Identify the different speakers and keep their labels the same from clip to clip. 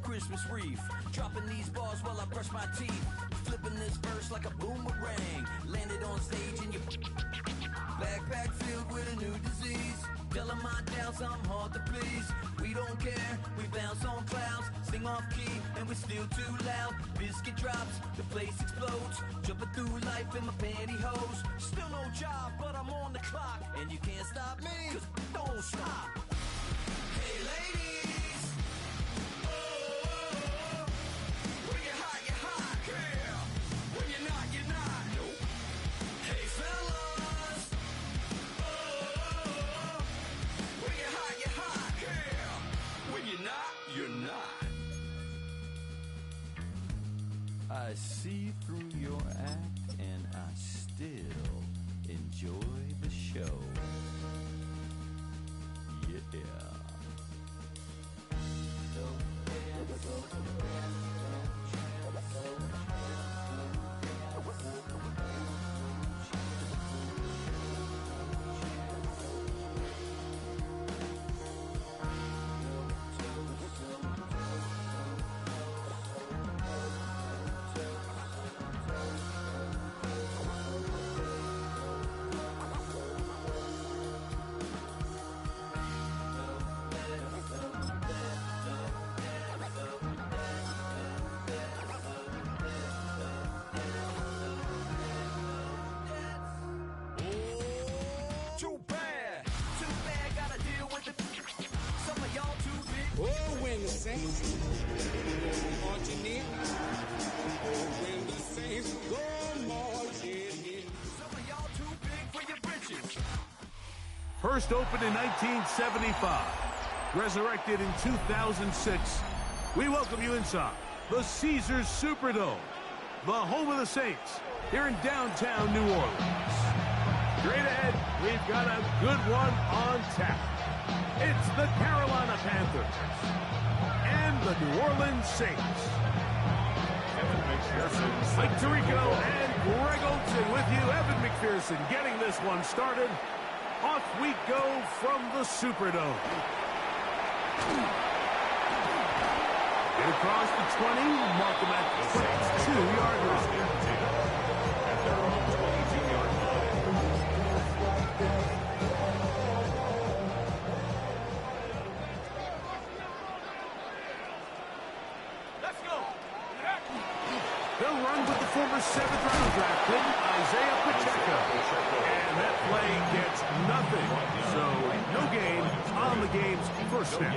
Speaker 1: Christmas wreath. Dropping these bars while I brush my teeth. Flipping this verse like a boomerang. Landed on stage in your backpack filled with a new disease. Telling my doubts I'm hard to please. We don't care, we bounce on clouds. Sing off key and we're still too loud. Biscuit drops, the place explodes. Jumping through life in my pantyhose. Still no job, but I'm on the clock. And you can't stop me, 'cause don't stop. Hey ladies, oh, when you're hot, yeah. When you're not, you're not. Nope. Hey fellas, oh, when you're hot, yeah. When you're not, you're not. I see through your act and I still enjoy the show. Yeah. Too bad, gotta deal with it. Some of y'all too big.
Speaker 2: Oh, when the saints go marching in. Oh, when the saints go marching in.
Speaker 1: Some of y'all too big for your britches.
Speaker 3: First opened in 1975, resurrected in 2006. We welcome you inside the Caesars Superdome, the home of the Saints, here in downtown New Orleans. Straight ahead, we've got a good one on tap. It's the Carolina Panthers and the New Orleans Saints. Mike Tirico and Greg Olson with you. Evan McPherson getting this one started. Off we go from the Superdome. Get across the 20, mark them at the 22-yard line.
Speaker 4: And they're on 22-yard line.
Speaker 1: Let's go.
Speaker 3: They'll run with the former 7th-round draft pick, Isaiah Pacheco. And that play gets nothing. So, no gain on the game's first snap.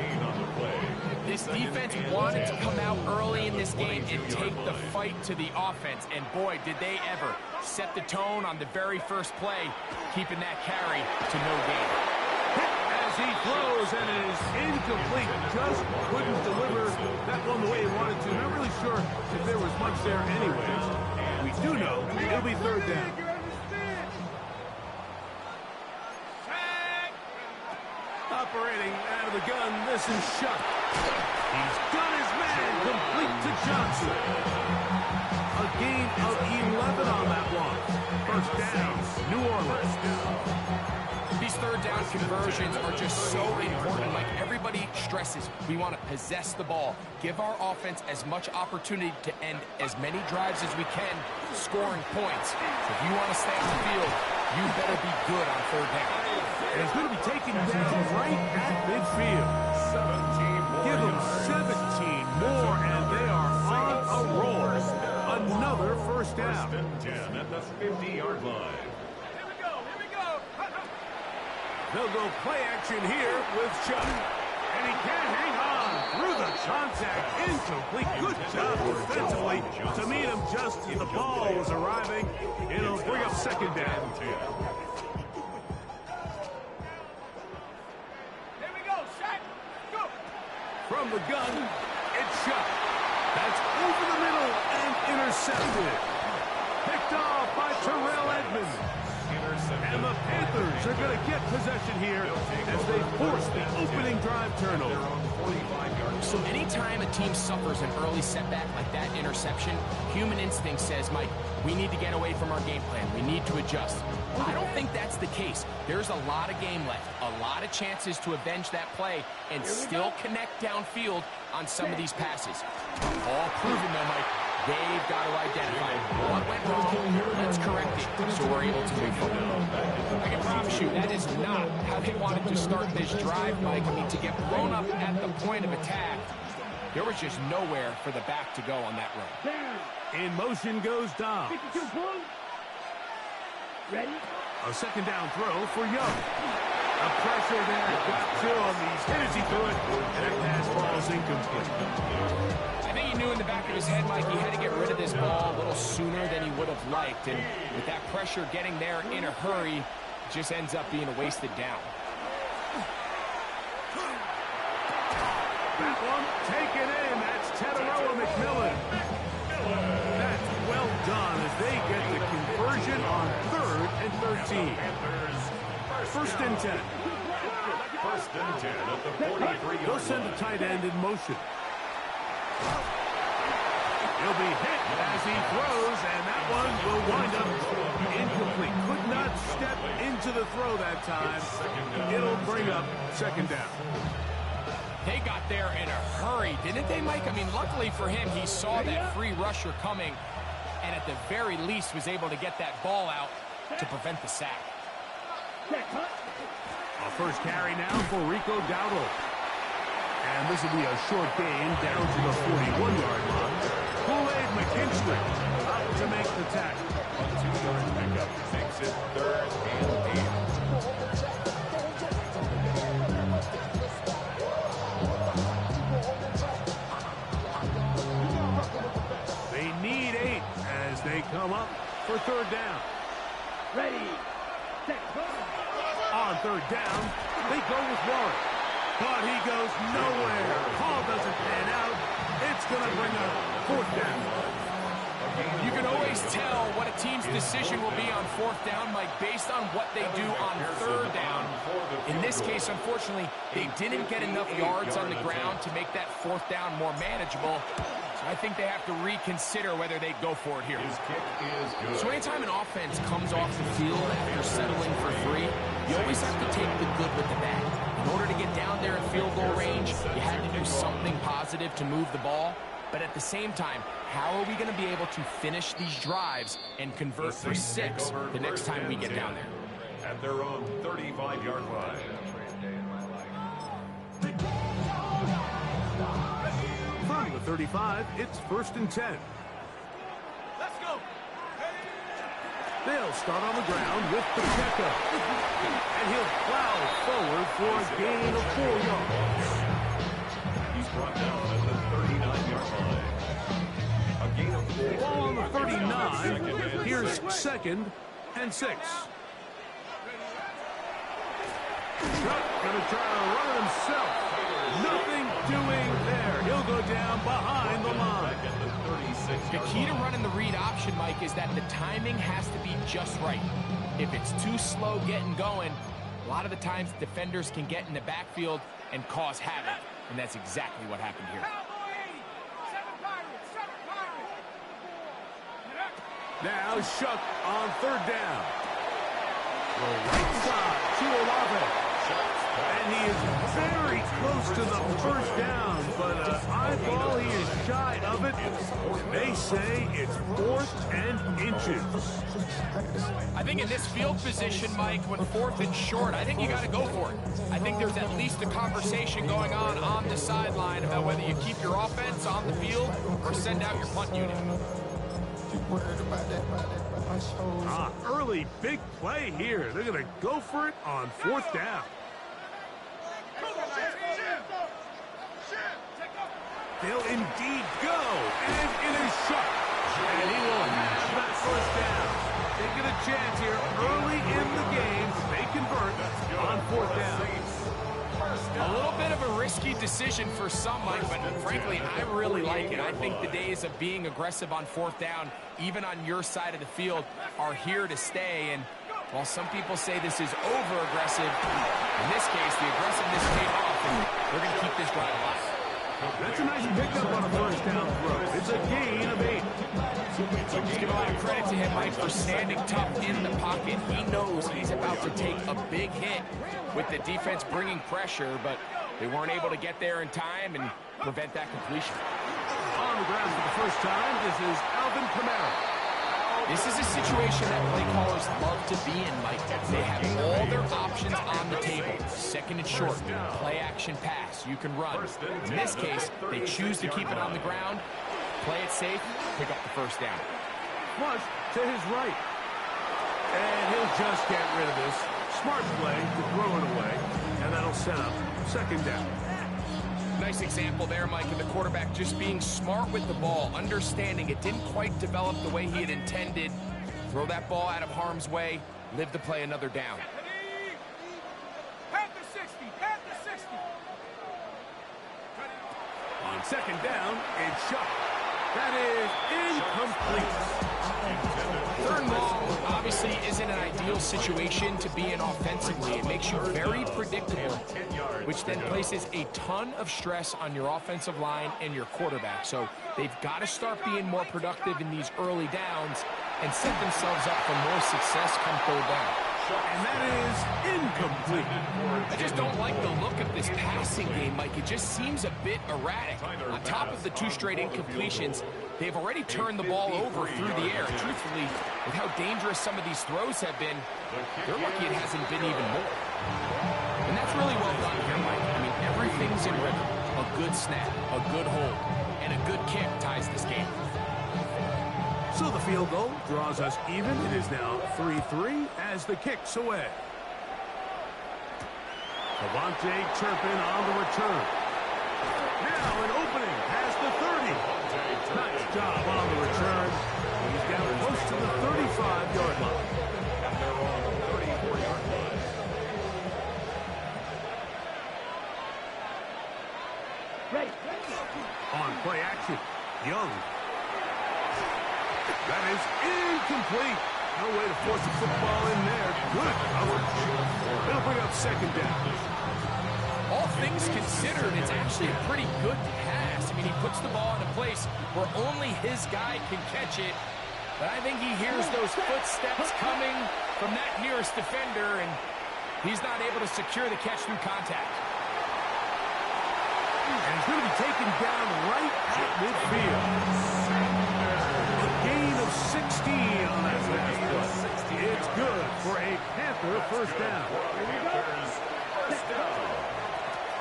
Speaker 5: This defense wanted to come out early in this game and take the fight to the offense. And boy, did they ever set the tone on the very first play, keeping that carry to no gain.
Speaker 3: As he throws, and it is incomplete. Just couldn't deliver that one the way he wanted to. Not really sure if there was much there anyways. We do know it'll be third down. Operating out of the gun, this is Shuck. He's got his man complete to Johnson. A gain of 11 on that one. First down, New Orleans.
Speaker 5: These third down conversions are just so important. Like everybody stresses, we want to possess the ball, give our offense as much opportunity to end as many drives as we can, scoring points. So if you want to stay on the field, you better be good on third down.
Speaker 3: And he's going to be taken down right at midfield.
Speaker 4: 17 more.
Speaker 3: Give them 17 more, and they are on a roll. Another first down.
Speaker 4: First and 10 at the 50-yard line.
Speaker 1: Here we go.
Speaker 3: They'll go play action here with Chuck. And he can't hang on through the contact. Incomplete. Good job defensively to meet him just as the ball was arriving. It'll bring up second down.
Speaker 1: Here we go, Shaq. Go.
Speaker 3: From the gun, it's Chuck. That's over the middle and intercepted. Picked off by Terrell Edmonds. And the Panthers are going to get possession here as they force the opening drive turnover.
Speaker 5: So anytime a team suffers an early setback like that interception, human instinct says, Mike, we need to get away from our game plan. We need to adjust. I don't think that's the case. There's a lot of game left, a lot of chances to avenge that play and still connect downfield on some of these passes. All proven though, Mike. They've got to identify what went wrong. Let's correct it so we're able to move forward. I can promise you that is not how they wanted to start this drive, Mike. I mean, to get blown up at the point of attack, there was just nowhere for the back to go on that run.
Speaker 3: In motion goes Dom.
Speaker 6: Ready?
Speaker 3: A second down throw for Young. A pressure there. Got two on these. As he threw it, and that pass falls incomplete.
Speaker 5: I think he knew in the back of his head, Mike, he had to get rid of this ball a little sooner than he would have liked. And with that pressure getting there in a hurry, it just ends up being a wasted down.
Speaker 3: That one taken in. That's Tataroa McMillan. That's well done as they get the conversion on 3rd and 13. First and 10.
Speaker 4: First and 10 at the 43-yard
Speaker 3: They'll send the tight end in motion. He'll be hit as he throws, and that one will wind up incomplete. Could not step into the throw that time. It'll bring up second down.
Speaker 5: They got there in a hurry, didn't they, Mike? I mean, luckily for him, he saw that free rusher coming, and at the very least was able to get that ball out to prevent the sack.
Speaker 3: A first carry now for Rico Dowdle. And this will be a short gain down to the 41-yard line. Kool-Aid McKinstry up to make the tackle.
Speaker 4: 2-yard pickup makes it 3rd and 8.
Speaker 3: They need 8 as they come up for 3rd down.
Speaker 6: Ready.
Speaker 3: On 3rd down, they go with Warren. But he goes nowhere. Call doesn't pan out. It's going to bring up 4th down.
Speaker 5: You can always tell what a team's decision will be on 4th down, Mike, based on what they do on 3rd down. In this case, unfortunately, they didn't get enough yards on the ground to make that 4th down more manageable. So I think they have to reconsider whether they go for it here.
Speaker 4: His kick is good.
Speaker 5: So anytime an offense comes off the field after settling for 3, you always have to take the good with the bad. In order to get down there in field goal range, you had to do something positive to move the ball. But at the same time, how are we going to be able to finish these drives and convert for 6 the next time we get down there?
Speaker 4: At their own 35-yard line.
Speaker 3: From the 35, it's 1st and 10.
Speaker 6: Let's go.
Speaker 3: They'll start on the ground with Pacheco. And he'll plow forward for a gain of 4 yards.
Speaker 4: He's brought down at the 39-yard line. A gain of 4.
Speaker 3: Ball on the 39. Here's 2nd and 6. Chuck gonna try to run it himself. Nothing doing there. He'll go down behind the line.
Speaker 5: The key to running the read option, Mike, is that the timing has to be just right. If it's too slow getting going, a lot of the times defenders can get in the backfield and cause havoc, and that's exactly what happened here.
Speaker 3: Now Shuck on 3rd down. The right side to Olave. And he is very close to the 1st down, but eyeball, he is shy of it. They say it's 4th and inches.
Speaker 5: I think in this field position, Mike, when 4th and short, I think you got to go for it. I think there's at least a conversation going on the sideline about whether you keep your offense on the field or send out your punt unit.
Speaker 3: Early big play here. They're going to go for it on 4th down. They'll indeed go, and it is Shuck. And he will have that 1st down. Taking a chance here early in the game. They convert on 4th down.
Speaker 5: A little bit of a risky decision for some, Mike, but frankly, I really like it. I think the days of being aggressive on 4th down, even on your side of the field, are here to stay. And While some people say this is over-aggressive, in this case, the aggressiveness paid off, and they're going to keep this drive alive.
Speaker 3: That's a nice pickup on a first down throw. It's a gain of 8.
Speaker 5: Just give a lot of credit to him, Mike, for standing tough in the pocket. He knows he's about to take a big hit with the defense bringing pressure, but they weren't able to get there in time and prevent that completion.
Speaker 3: On the ground for the first time, this is Alvin Kamara.
Speaker 5: This is a situation that play callers love to be in, Mike. They have all their options on the table. Second and short, play action pass, you can run. In this case, they choose to keep it on the ground, play it safe, pick up the first down.
Speaker 3: Flush to his right. And he'll just get rid of this. Smart play to throw it away, and that'll set up second down.
Speaker 5: Nice example there, Mike, of the quarterback just being smart with the ball, understanding it didn't quite develop the way he had intended. Throw that ball out of harm's way, live to play another down.
Speaker 6: Panther 60, Panther 60.
Speaker 3: On second down, it's shot. That is incomplete.
Speaker 5: Third and long obviously isn't an ideal situation to be in offensively. It makes you very predictable, which then places a ton of stress on your offensive line and your quarterback. So they've got to start being more productive in these early downs and set themselves up for more success come third down.
Speaker 3: And that is incomplete.
Speaker 5: I just don't like the look of this passing game, Mike. It just seems a bit erratic. On top of the 2 straight incompletions, they've already turned the ball over through the air. Truthfully, with how dangerous some of these throws have been, they're lucky it hasn't been even more. And that's really well done here, Mike. I mean, everything's in rhythm. A good snap, a good hold, and a good kick ties this game.
Speaker 3: So the field goal draws us even. It is now 3-3 as the kick's away. Devontae Turpin on the return. Now an opening past the 30. Nice job on the return. He's down close to the 35-yard line.
Speaker 4: And they're on the 34-yard line.
Speaker 6: Ready.
Speaker 3: On play action, Young. That is incomplete. No way to force the football in there. Good coverage. It'll bring up second down.
Speaker 5: All things considered, it's actually a pretty good pass. I mean, he puts the ball in a place where only his guy can catch it. But I think he hears those footsteps coming from that nearest defender, and he's not able to secure the catch through contact.
Speaker 3: And he's going to be taken down right at midfield. A gain of 16 on that pass play. It's good for a Panther first down.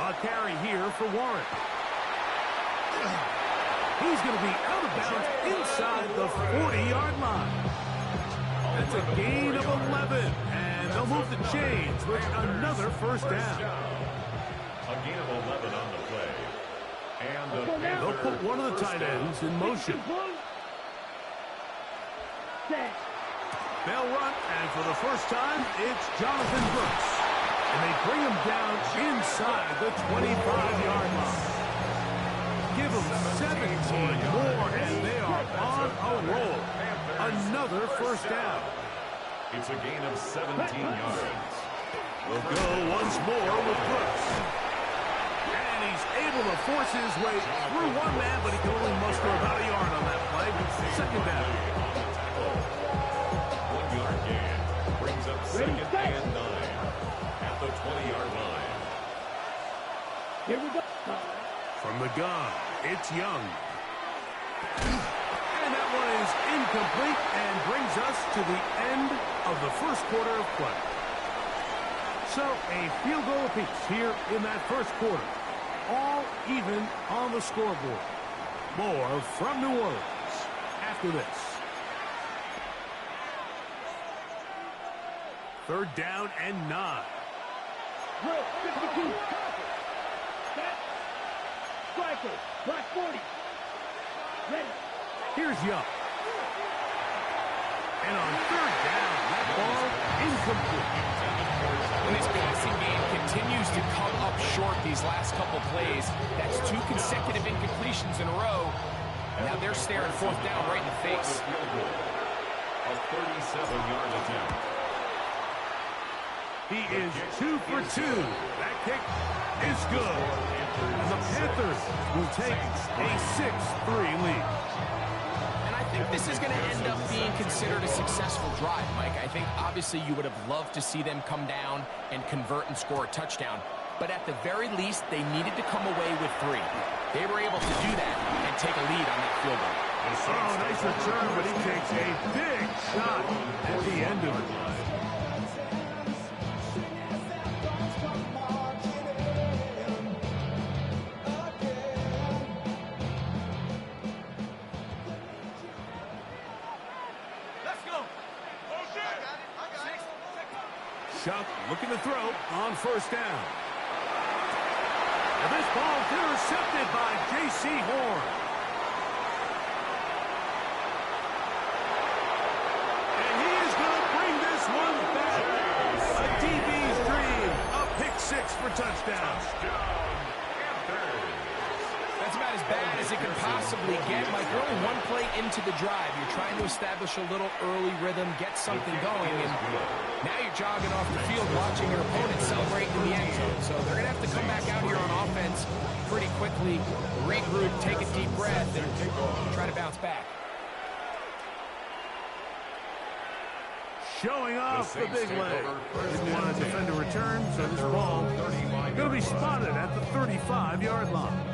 Speaker 3: A carry here for Warren. He's going to be out of bounds inside the 40-yard line. That's a gain of 11, and they'll move the chains with another first down.
Speaker 4: A gain of 11 on the play. And the
Speaker 3: They'll put one of the tight ends in motion. They'll run, and for the first time, it's Jonathan Brooks. And they bring him down inside the 25-yard line. Give them 17 more, and they are on a roll. Another first down.
Speaker 4: It's a gain of 17 yards.
Speaker 3: We'll go once more with Brooks. And he's able to force his way through one man, but he can only muster about a yard on that play. Second down.
Speaker 4: 1 yard gain. Brings up second and 9 at the 20-yard line.
Speaker 6: Here we go.
Speaker 3: From the gun, it's Young. And that one is incomplete and brings us to the end of the first quarter of play. So a field goal apiece here in that first quarter. All even on the scoreboard. More from New Orleans after this. Third down and 9.
Speaker 6: Drill, 52. Set. Striker, black 40. Ready.
Speaker 3: Here's Young. And on third down, that ball incomplete.
Speaker 5: When this passing game continues to come up short these last couple plays, that's 2 consecutive incompletions in a row. And now they're staring fourth down right in the face.
Speaker 4: A 37-yard attempt.
Speaker 3: He is 2 for 2. That kick is good. And the Panthers will take a 6-3 lead.
Speaker 5: And I think this is going to end up being considered a successful drive, Mike. I think obviously you would have loved to see them come down and convert and score a touchdown. But at the very least, they needed to come away with 3. They were able to do that and take a lead on that field goal.
Speaker 3: Oh, nice return, but he takes a big shot at the end of it. Shuck looking to throw on first down. And this ball intercepted by J.C. Horn. And he is going to bring this one back. A DB's dream. A pick 6 for touchdown.
Speaker 5: That's about as bad as it can possibly get. Mike, you're only one play into the drive. You're trying to establish a little early rhythm, get something going, and now you're jogging off the field watching your opponent celebrate in the end zone. So they're going to have to come back out here on offense pretty quickly, regroup, take a deep breath, and try to bounce back.
Speaker 3: Showing off the big leg. Didn't want to defend a return, so this ball going to be spotted at the 35-yard line.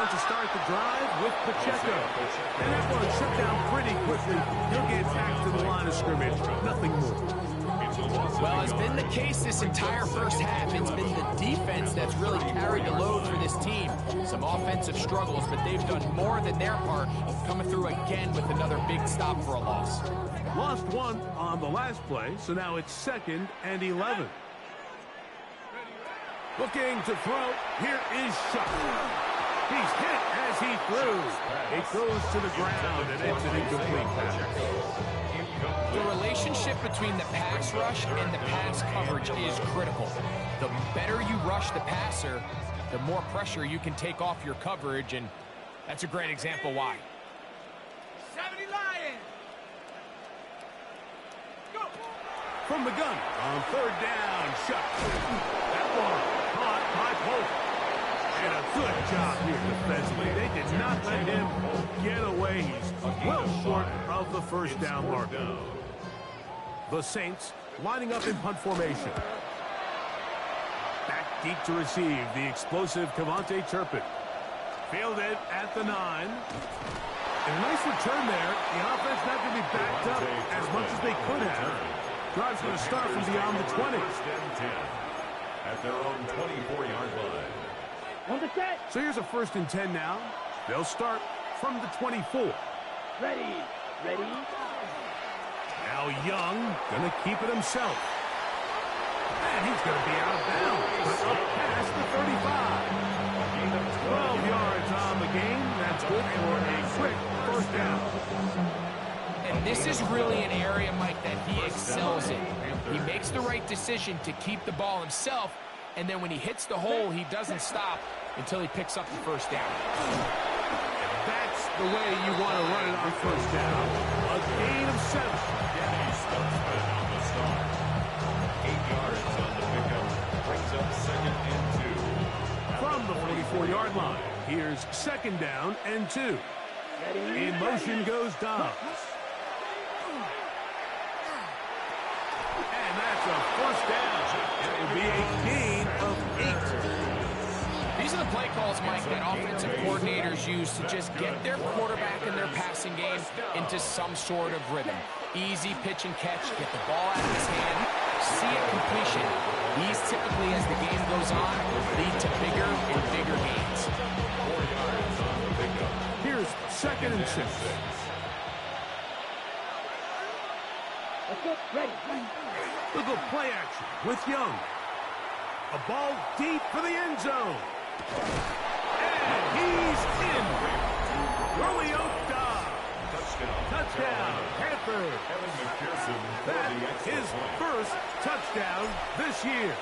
Speaker 3: To start the drive with Pacheco. And that one shut down pretty quickly. He'll get back to the line of scrimmage. Nothing more.
Speaker 5: Well, it's been the case this entire first half. It's been the defense that's really carried the load for this team. Some offensive struggles, but they've done more than their part, coming through again with another big stop for a loss.
Speaker 3: Lost one on the last play, so now it's 2nd and 11. Looking to throw. Here is Shuck. He's hit as he throws. It goes to the ground, and it's an incomplete pass.
Speaker 5: The relationship between the pass rush and the pass coverage is critical. The better you rush the passer, the more pressure you can take off your coverage, and that's a great example why.
Speaker 6: 70 Lions! Go!
Speaker 3: From the gun on 3rd down, Shuck. That one caught by Pope. And a good job here defensively. They did not let him get away. He's well short of the first down mark. The Saints lining up in punt formation. Back deep to receive the explosive Cavante Turpin. Fielded at the 9. And a nice return there. The offense not going to be backed up as much as they could have. Drive's going to start from beyond the 20.
Speaker 4: At their own 24-yard line.
Speaker 6: On the set.
Speaker 3: So here's a 1st and 10 now. They'll start from the 24.
Speaker 6: Ready.
Speaker 3: Now Young gonna keep it himself. And he's gonna be out of bounds. But up past the 35. 12 yards on the game. That's good for a quick 1st down.
Speaker 5: And this is really an area, Mike, that he excels in. He makes the right decision to keep the ball himself, and then when he hits the hole, he doesn't stop until he picks up the 1st down.
Speaker 3: That's the way you want to run it on 1st down. A gain of 7.
Speaker 4: Danny Stutzman on the start. 8 yards on the pickup. Brings up 2nd and 2.
Speaker 3: From the 44-yard line, here's 2nd down and 2. In motion goes Dobbs. And that's a 1st down. It will be a gain of 8.
Speaker 5: These are the play calls, Mike, that offensive coordinators use to just get their quarterback and their passing game into some sort of rhythm. Easy pitch and catch, get the ball out of his hand, see a completion. These typically, as the game goes on, lead to bigger and bigger gains.
Speaker 4: 4 yards on the pickup.
Speaker 3: Here's 2nd and 6.
Speaker 6: Let's go. Ready.
Speaker 3: Look at play action with Young. A ball deep for the end zone. And he's in. Romeo Dobbs. Touchdown, Panther.
Speaker 4: Evan McPherson for
Speaker 3: That's
Speaker 4: the extra
Speaker 3: his
Speaker 4: point.
Speaker 3: first touchdown this year.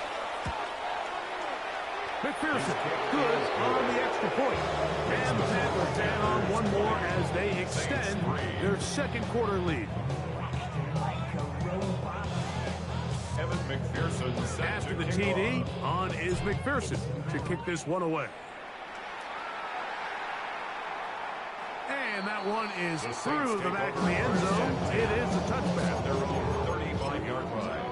Speaker 3: McPherson, good on the extra point. And the Panthers add on one more as they extend their second quarter lead.
Speaker 4: Evan McPherson set
Speaker 3: After
Speaker 4: to
Speaker 3: the
Speaker 4: kick
Speaker 3: TD,
Speaker 4: off.
Speaker 3: on is McPherson to kick this one away. And that one is through the back of the end zone. It is a touchback.
Speaker 4: Their own 35-yard line.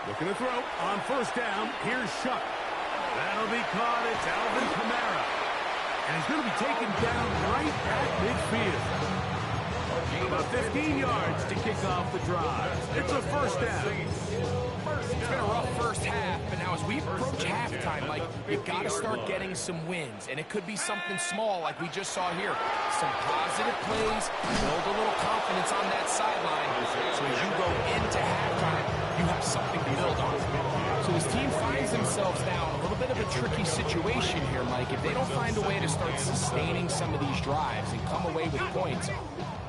Speaker 3: Looking to throw on first down. Here's Shuck. That'll be caught. It's Alvin Kamara. And he's going to be taken down right at midfield. About 15 yards to kick off the drive. It's a first down.
Speaker 5: It's been a rough first half, but now as we approach halftime, Mike, you got to start getting some wins, and it could be something small like we just saw here. Some positive plays, build a little confidence on that sideline, so as you go into halftime, you have something to build on. So his team finds themselves now in a little bit of a tricky situation here, Mike. If they don't find a way to start sustaining some of these drives and come away with points,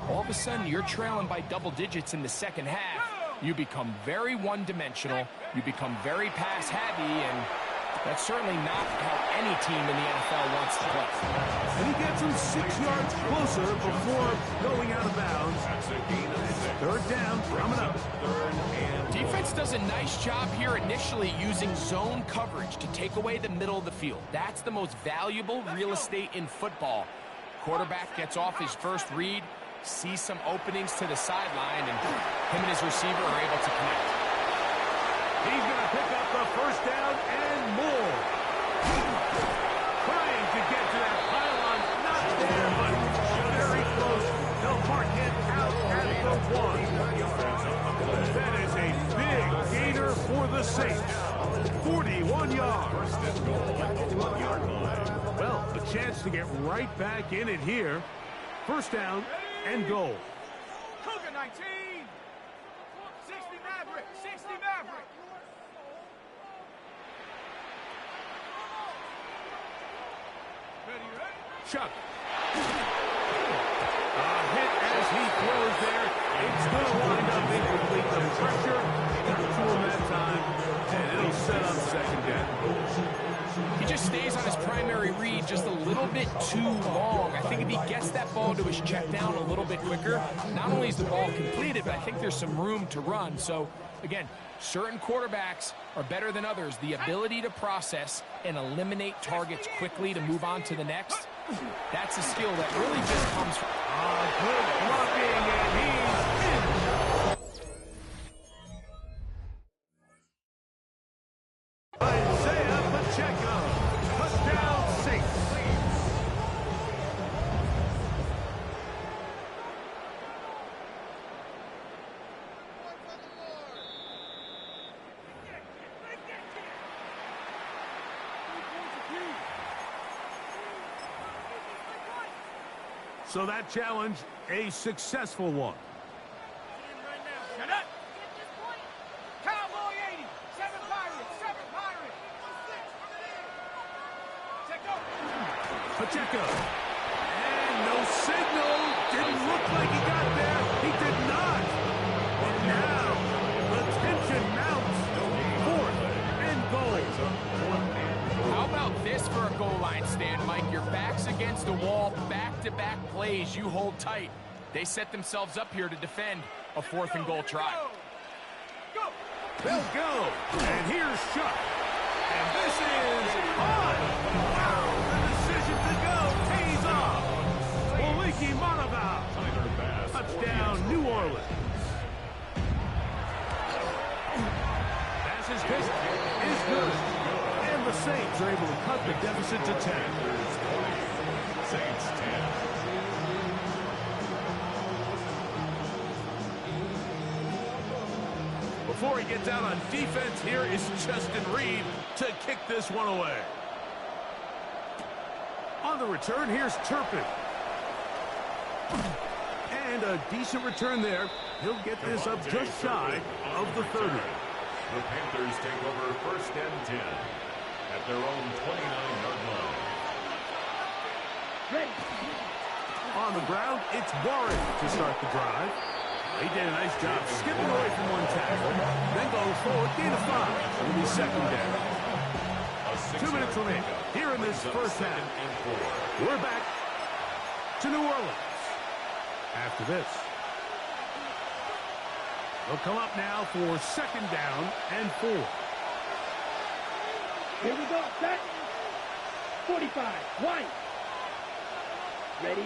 Speaker 5: all of a sudden you're trailing by double digits in the second half. You become very one-dimensional, you become very pass-heavy, and that's certainly not how any team in the NFL wants to play.
Speaker 3: And he gets him 6 yards closer before going out of bounds. Third down, coming up.
Speaker 5: Defense does a nice job here initially using zone coverage to take away the middle of the field. That's the most valuable real estate in football. Quarterback gets off his first read, sees some openings to the sideline, and him and his receiver are able to connect.
Speaker 3: He's going to pick up the first down and more. Trying to get to that pylon. Not there, but very close. They'll mark it out at the one. That is a big gainer for the Saints. 41 yards. Well, a chance to get right back in it here. First down and goal.
Speaker 6: Cougar 19. 60 Maverick. 60 Maverick.
Speaker 3: Chuck. Hit as he throws there. It's going to wind up incomplete. The pressure got to him that time, and it'll set up second down.
Speaker 5: He just stays on his primary read just a little bit too long. I think if he gets that ball to his check down a little bit quicker, not only is the ball completed, but I think there's some room to run. So, again, certain quarterbacks are better than others. The ability to process and eliminate targets quickly to move on to the next, that's a skill that really just comes from...
Speaker 3: Good blocking, and he's in. Isaiah Pacheco. Touchdown, Saints. So that challenge, a successful one.
Speaker 6: Shut up. Cowboy 80. 7 Pirates. 7 Pirates. Check go.
Speaker 3: Pacheco. And no signal. Didn't look like he got there. He did not. And now the tension mounts. Fourth and goal.
Speaker 5: How about this for a goal line stand, Mike? Your back's against the wall, back-to-back plays, you hold tight. They set themselves up here to defend a 4th and goal try.
Speaker 6: Go.
Speaker 3: They'll go. And here's Shuck. And this is on. Wow, the decision to go tees off. Waliki Monavau. Touchdown, New Orleans. Pass is picked. Is good. And the Saints are able to cut the deficit to 10.
Speaker 4: Saints 10.
Speaker 3: Before he gets out on defense, here is Justin Reed to kick this one away. On the return, here's Turpin. And a decent return there. He'll get this up just shy of the 30.
Speaker 4: The Panthers take over 1st and 10 at their own 29-yard line.
Speaker 6: Ready.
Speaker 3: On the ground, it's Warren to start the drive. He did a nice job skipping away from one tackle, then goes forward, gain of 5. It'll be 2nd down. 2 minutes remaining here in this first half. We're back to New Orleans after this. They'll come up now for 2nd down and 4.
Speaker 6: Here we go. Set. 45. One. Ready.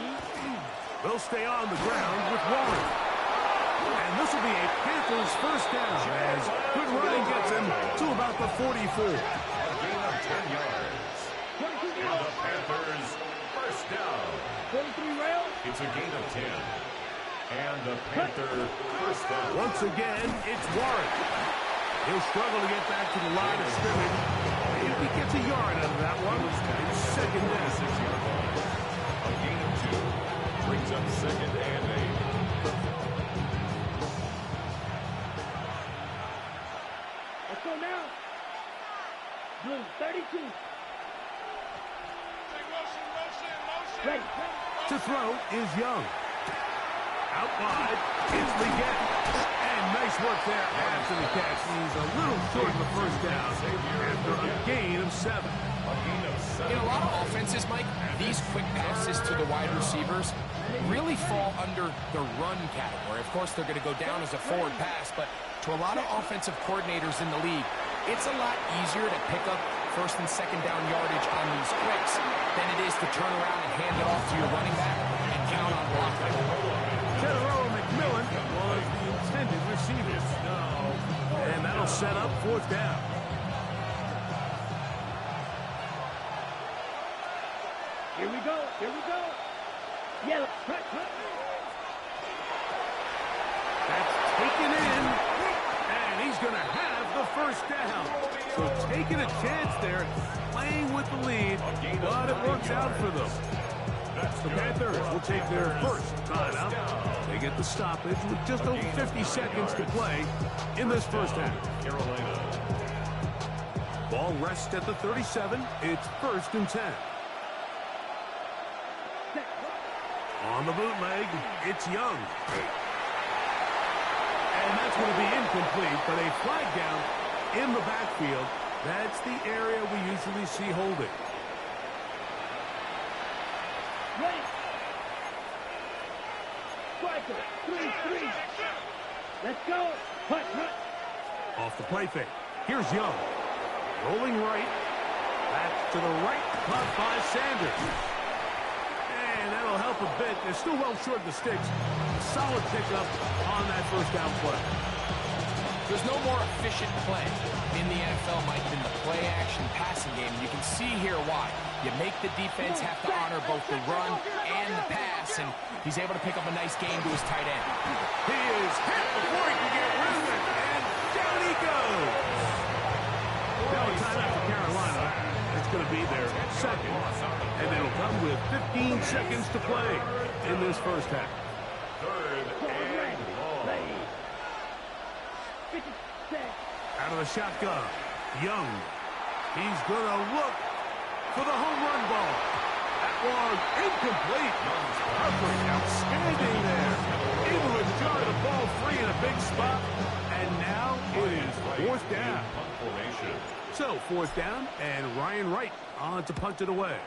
Speaker 3: They'll stay on the ground with Warren. And this will be a Panthers 1st down as good running gets him to about the 44.
Speaker 4: A gain of 10 yards. And the Panthers 1st down.
Speaker 6: 43 rail.
Speaker 4: It's a gain of 10. And the Panther 1st down.
Speaker 3: Once again, it's Warren. He'll struggle to get back to the line of scrimmage. If he gets a yard out of that one, it's 2nd down.
Speaker 4: 6-yard line. A gain of 2 brings up 2nd and 8.
Speaker 6: Let's go now. Blue 32. Ready.
Speaker 3: To throw is Young. Out wide, it's Leggett. And nice work there after the catch. He's a little short of the 1st down after a gain of 7.
Speaker 5: In a lot of offenses, Mike, these quick passes to the wide receivers really fall under the run category. Of course, they're going to go down as a forward pass, but to a lot of offensive coordinators in the league, it's a lot easier to pick up 1st and 2nd down yardage on these quicks than it is to turn around and hand it off to your running back and count on blocking.
Speaker 3: General McMillan was the intended receiver. And that'll set up 4th down.
Speaker 6: Here we go. Here we go. Yellow. Cut.
Speaker 3: That's taken in. And he's going to have the 1st down. So taking a chance there, playing with the lead, but it works out for them. The Panthers will take their 1st timeout. They get the stoppage with just over 50 seconds to play in this 1st half.
Speaker 4: Carolina.
Speaker 3: Ball rests at the 37. It's 1st and 10. On the bootleg, it's Young. And that's going to be incomplete, but a flag down in the backfield. That's the area we usually see holding.
Speaker 6: Ready. Striker. 3-3. Let's go. Cut.
Speaker 3: Off the play fake. Here's Young. Rolling right. Back to the right. Caught by Sanders. And that'll help a bit. They're still well short of the sticks. Solid pickup on that 1st down play.
Speaker 5: There's no more efficient play in the NFL, Mike, than the play-action passing game. You can see here why. You make the defense have to honor both the run and the pass, and he's able to pick up a nice gain to his tight end.
Speaker 3: He is hit before he can get rid of it, and down he goes. Now a timeout for Carolina. It's going to be their 2nd, and it'll come with 15 seconds to play in this 1st half.
Speaker 4: 3rd and long.
Speaker 3: Out of the shotgun, Young. He's going to look for the home run ball. That was incomplete. Coverage outstanding there. Able to jar the ball free in a big spot. And now it is 4th down. So 4th down, and Ryan Wright on to punt it away.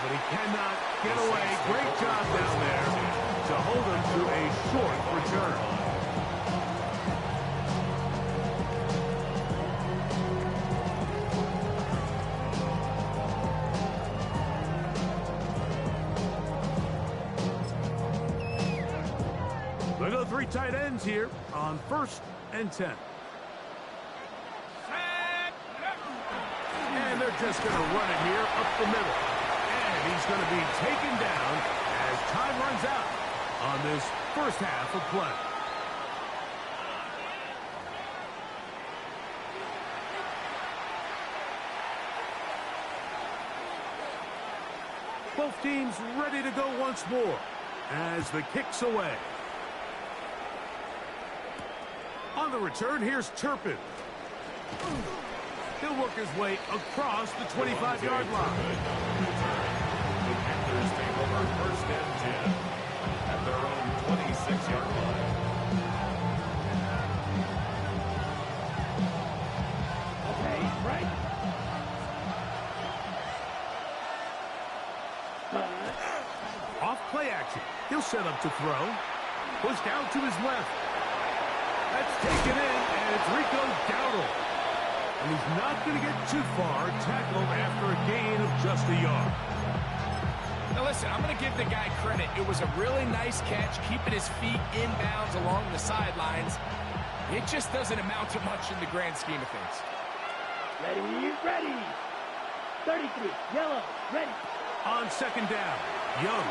Speaker 3: But he cannot get away. Great job down there to hold him to a short return. They go 3 tight ends here on 1st and 10. And they're just going to run it here up the middle. He's going to be taken down as time runs out on this 1st half of play. Both teams ready to go once more. as the kick's away. On the return, here's Turpin. He'll work his way across the 25-yard line.
Speaker 4: The Panthers take over first and 10 at their own 26-yard line.
Speaker 6: Okay, right.
Speaker 3: Off play action. He'll set up to throw. Pushed out to his left. That's taken in, and it's Rico Dowdle. And he's not going to get too far, tackled after a gain of just a yard.
Speaker 5: Now listen, I'm going to give the guy credit. It was a really nice catch, keeping his feet inbounds along the sidelines. It just doesn't amount to much in the grand scheme of things.
Speaker 6: Ready, ready. 33, yellow, ready.
Speaker 3: On second down, Young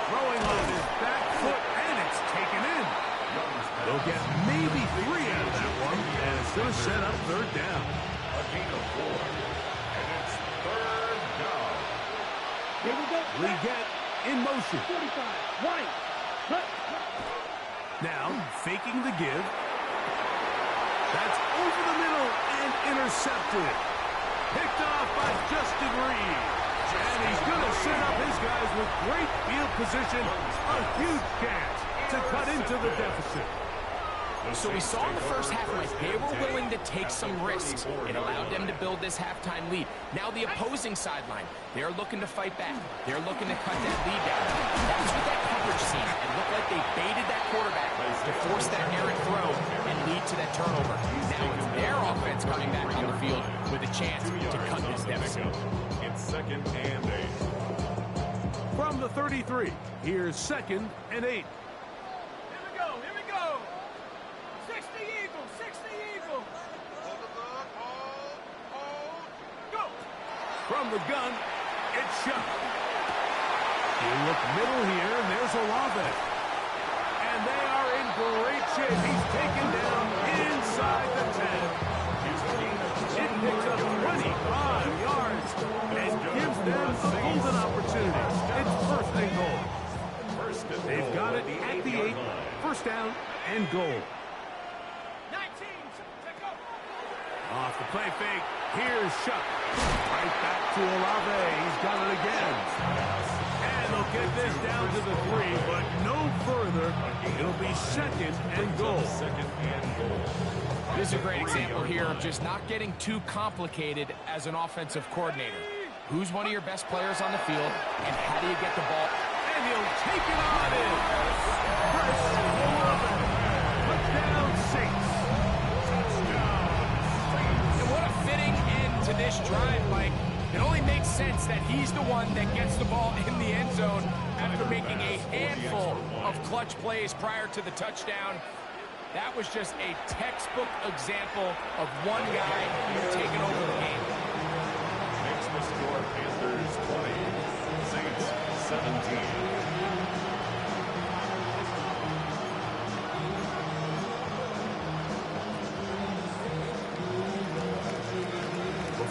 Speaker 3: throwing on his back foot, and it's taken in. They'll get maybe 3 out of that one, and it's going to set up third down.
Speaker 4: A gain of 4, and it's third down.
Speaker 6: Here we go.
Speaker 3: Leggett in motion.
Speaker 6: 45, right. Cut.
Speaker 3: Now, faking the give. That's over the middle and intercepted. Picked off by Justin Reed. And he's going to set up his guys with great field position. A huge chance to cut into the deficit.
Speaker 5: So we saw in the first half, Mike, they were willing to take some risks. It allowed them to build this halftime lead. Now the opposing sideline, they're looking to fight back. They're looking to cut that lead down. That's what that coverage seemed. It looked like they baited that quarterback to force that errant throw and lead to that turnover. Now it's their offense coming back on the field with a chance to cut this deficit.
Speaker 4: It's second and 8.
Speaker 3: From the 33, here's second and 8. From the gun, it's shot. You look middle here, and there's Olave. And they are in great shape. He's taken down inside the 10. It picks up 25 yards and gives them a golden opportunity. It's first and goal. They've got it at the 8. First down and goal. Off the play fake, here's Shuck. Right back to Olave, he's got it again. And they'll get this down to the 3, but no further. It'll be second and goal.
Speaker 5: This is a great example here of just not getting too complicated as an offensive coordinator. Who's one of your best players on the field, and how do you get the ball?
Speaker 3: And he'll take it on in. Chris Olave, put down 6.
Speaker 5: To this drive, Mike, it only makes sense that he's the one that gets the ball in the end zone after making a handful of clutch plays prior to the touchdown. That was just a textbook example of one guy taking over the game.
Speaker 4: Makes the score Panthers 20, Saints 17.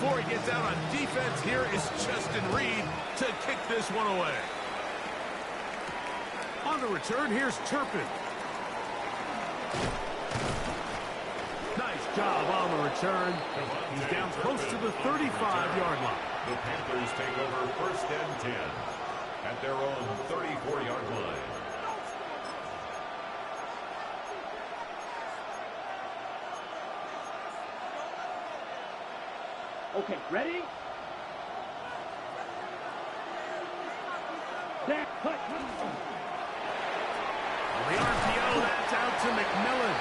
Speaker 3: Before he gets out on defense, here is Justin Reed to kick this one away. On the return, here's Turpin. Nice job on the return. He's down close to the 35-yard line.
Speaker 4: The Panthers take over first and 10 at their own 34-yard line.
Speaker 6: Okay, ready? That cut.
Speaker 3: The RPO, that's out to McMillan.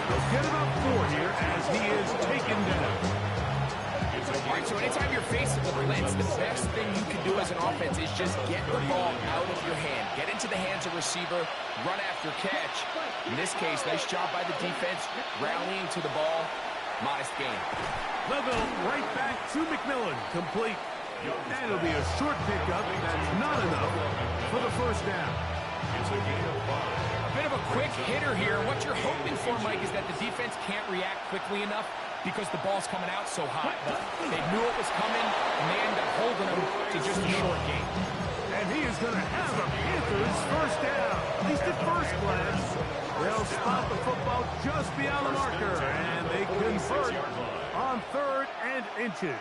Speaker 3: They'll get about 4 here as he is taken down.
Speaker 5: All right, so anytime you're facing the blitz, the best thing you can do as an offense is just get the ball out of your hand. Get into the hands of receiver, run after catch. In this case, nice job by the defense, rallying to the ball. Modest gain.
Speaker 3: They'll go right back to McMillan, complete. And it'll be a short pickup. That's not enough for the first down.
Speaker 4: It's a gain of 5.
Speaker 5: A bit of a quick hitter here. What you're hoping for, Mike, is that the defense can't react quickly enough because the ball's coming out so hot. But they knew it was coming, and they ended up holding them to just a short gain.
Speaker 3: And And he is going to have a Panthers first down. At least at first glance. They'll spot the football just beyond the marker. And they convert on 3rd and inches.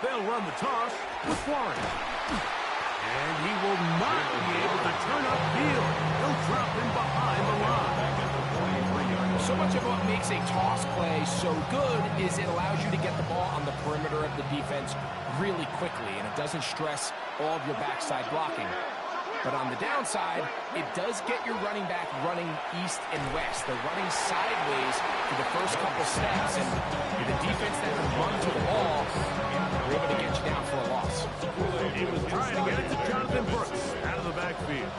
Speaker 3: They'll run the toss with Warren. And he will not be able to turn upfield. He'll drop him behind the line.
Speaker 5: So much of what makes a toss play so good is it allows you to get the ball on the perimeter of the defense really quickly, and it doesn't stress all of your backside blocking. But on the downside, it does get your running back running east and west. They're running sideways for the first couple steps, and with a defense that can run to the ball, they're able to get you down for a loss.
Speaker 3: He was trying to get it to Jonathan Brooks out of the backfield.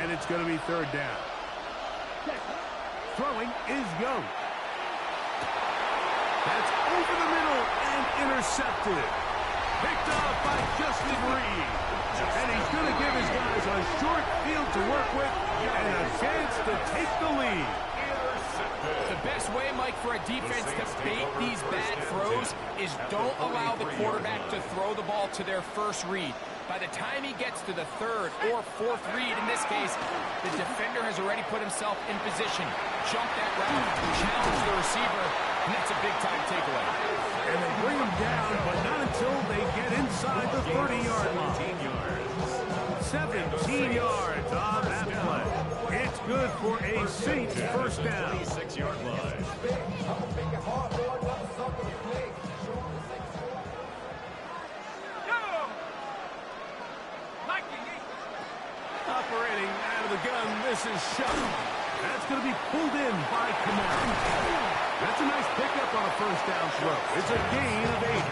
Speaker 3: And it's going to be 3rd down. Throwing is Young. That's over the middle and intercepted. Picked off by Justin Reed. And he's going to give his guys a short field to work with and a chance to take the lead.
Speaker 5: The best way, Mike, for a defense to bait these bad throws is don't allow the quarterback to throw the ball to their first read. By the time he gets to the 3rd or 4th read, in this case, the defender has already put himself in position, jumped that route, challenged the receiver, and that's a big-time takeaway.
Speaker 3: And they bring him down, but not until they get inside the 30-yard line. 17 yards on that play. It's good for a Saints first down.
Speaker 4: 6-yard line.
Speaker 3: Operating out of the gun, this is Shuck. That's going to be pulled in by Kamara. That's a nice pickup on a first down throw. It's a gain of 8.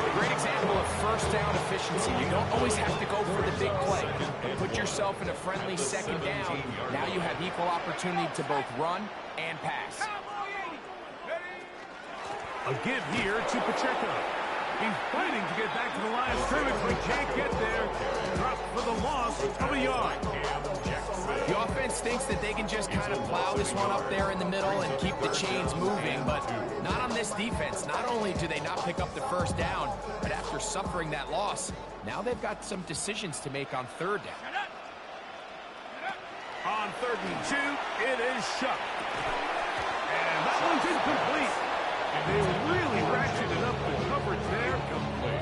Speaker 5: A great example of first down efficiency. You don't always have to go for the big play, but put yourself in a friendly 2nd down. Now you have equal opportunity to both run and pass.
Speaker 3: A give here to Pacheco. He's fighting to get back to the line of scrimmage, but can't get there. Dropped for the loss of a yard.
Speaker 5: The offense thinks that they can just kind of plow this one up there in the middle and keep the chains moving, but not on this defense. Not only do they not pick up the first down, but after suffering that loss, now they've got some decisions to make on 3rd down.
Speaker 3: On 3rd and 2, it is Shuck. And that one's incomplete. They really ratcheted up the coverage there,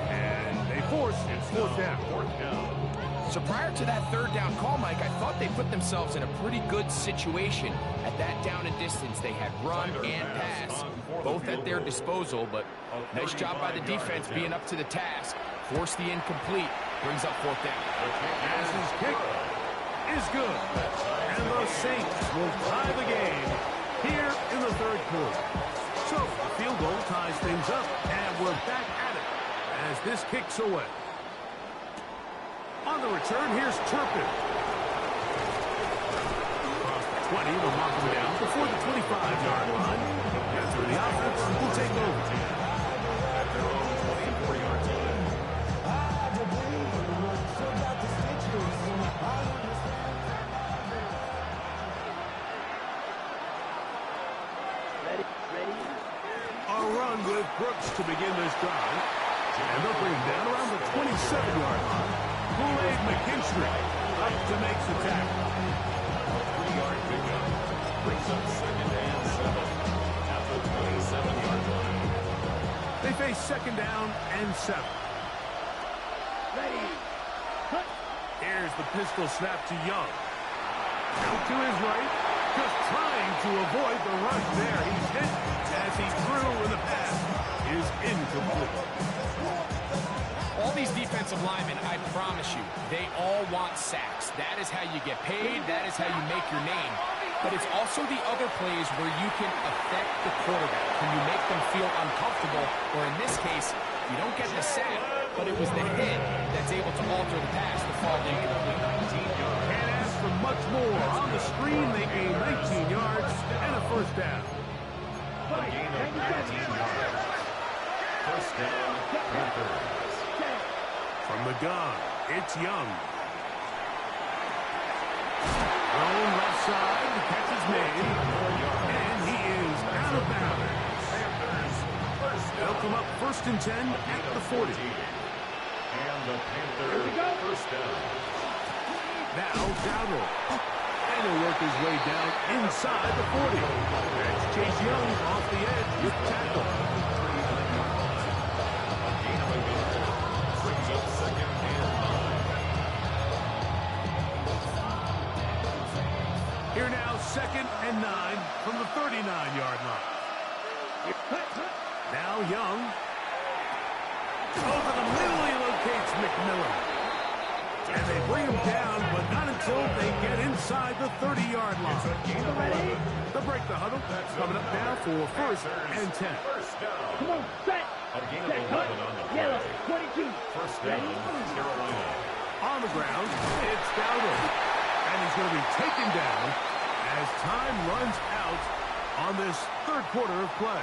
Speaker 3: and they force 4th down.
Speaker 5: So prior to that 3rd down call, Mike, I thought they put themselves in a pretty good situation at that down and distance. They had run and pass, both at their disposal, but nice job by the defense being up to the task. Force the incomplete, brings up 4th down.
Speaker 3: As his kick is good, and the Saints will tie the game here in the 3rd quarter. So, the field goal ties things up, and we're back at it as this kicks away. On the return, here's Turpin. Across the 20, they'll knock him down before the 25-yard line. That's where the offense will take over.
Speaker 4: At their own 24-yard line.
Speaker 3: A run with Brooks to begin this drive. And they'll bring him down around the 27-yard line. Kool-Aid McKinstry up to make the tackle.
Speaker 4: 3-yard pickup. Brings up 2nd and 7 at the 27-yard line.
Speaker 3: They face 2nd down and 7. Here's the pistol snap to Young. Out to his right. Just trying to avoid the rush there. He's hit as he threw, and the pass is incomplete.
Speaker 5: All these defensive linemen, I promise you, they all want sacks. That is how you get paid. That is how you make your name. But it's also the other plays where you can affect the quarterback, when you make them feel uncomfortable, or in this case, you don't get the sack, but it was the hit that's able to alter the pass to fall incomplete.
Speaker 3: Can't ask for much more. On the screen, they gain 19 yards and a first down.
Speaker 4: A gain of 19 yards. First down, Panther.
Speaker 3: From the gun, it's Young. Thrown left side, the catch is made, and he is out of bounds. They'll come up 1st and 10 at the 40.
Speaker 4: the Panther. First down.
Speaker 3: Now Dowdle. And he'll work his way down inside the 40. That's Chase Young off the edge with tackle.
Speaker 4: Gain of a yard. Brings up second and 9.
Speaker 3: Here now, 2nd and 9 from the 39-yard line. Now Young. Over the middle, he locates McMillan. And they bring him down, but not until they get inside the 30-yard line. They'll break the huddle. Coming up now for 1st and 10.
Speaker 4: First down.
Speaker 6: Come on, set.
Speaker 4: A gain of 11 on the
Speaker 6: Yellow,
Speaker 4: play.
Speaker 6: 22.
Speaker 4: First down, Carolina.
Speaker 3: On the ground, it's Dowdle. And he's going to be taken down as time runs out on this 3rd quarter of play.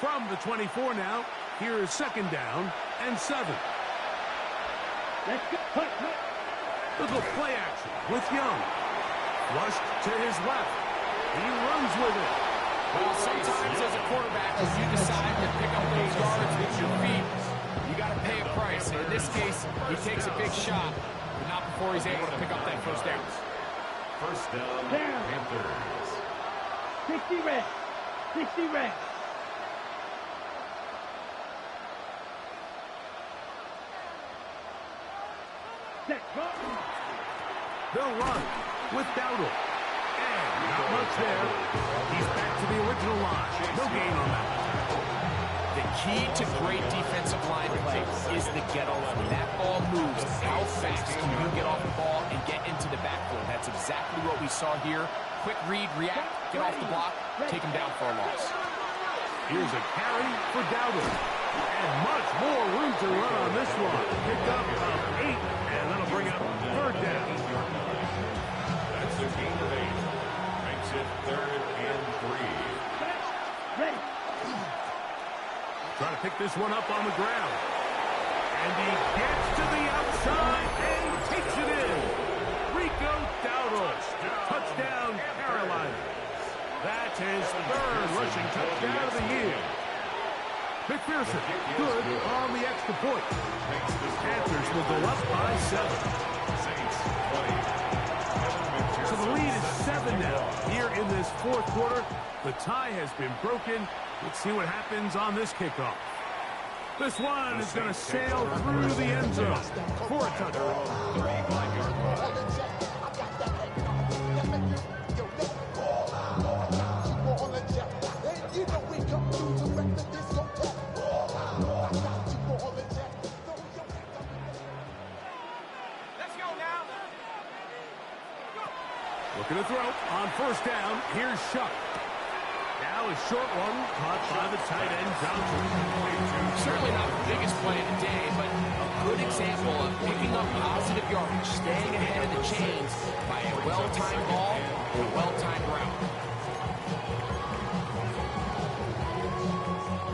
Speaker 3: From the 24 now, here is 2nd down and 7.
Speaker 6: Let's go. Hut.
Speaker 3: Little play action with Young. Flushed to his left. He runs with it.
Speaker 5: Well, sometimes as a quarterback, if you decide to pick up those yards with your feet, you got to pay a price. And in this case, he takes a big shot, but not before he's able to pick up that first down.
Speaker 4: First down,
Speaker 6: Down.
Speaker 4: Panthers.
Speaker 6: 60 red. 60 red. Set.
Speaker 3: They'll run with Dowdle. And not much there. He's back to the original line. No gain on that.
Speaker 5: The key to great defensive line play is the get-off. When that ball moves, how fast can you get off the ball and get into the backfield? That's exactly what we saw here. Quick read, react, get off the block, take him down for a loss.
Speaker 3: Here's a carry for Dowdle. And much more room to run on this one. Pick up of 8, and that'll bring up 3rd down.
Speaker 4: That's a gain of 8. Makes it 3rd and 3.
Speaker 6: Ready.
Speaker 3: Trying to pick this one up on the ground. And he gets to the outside and takes it in. Rico Dowdle. Touchdown, Carolina. That's his 3rd rushing touchdown of the year. McPherson, good on the extra point. Panthers will go up by 7. So the lead is 7 now. Here in this 4th quarter, the tie has been broken. Let's see what happens on this kickoff. This one is going to sail through the end zone for a touchdown.
Speaker 4: 35-yard line.
Speaker 3: Looking to throw on 1st down. Here's Shuck. Now a short one caught by the tight end Johnson.
Speaker 5: Certainly not the biggest play of the day, but a good example of picking up positive yardage, staying ahead of the chains by a well-timed ball or well-timed route.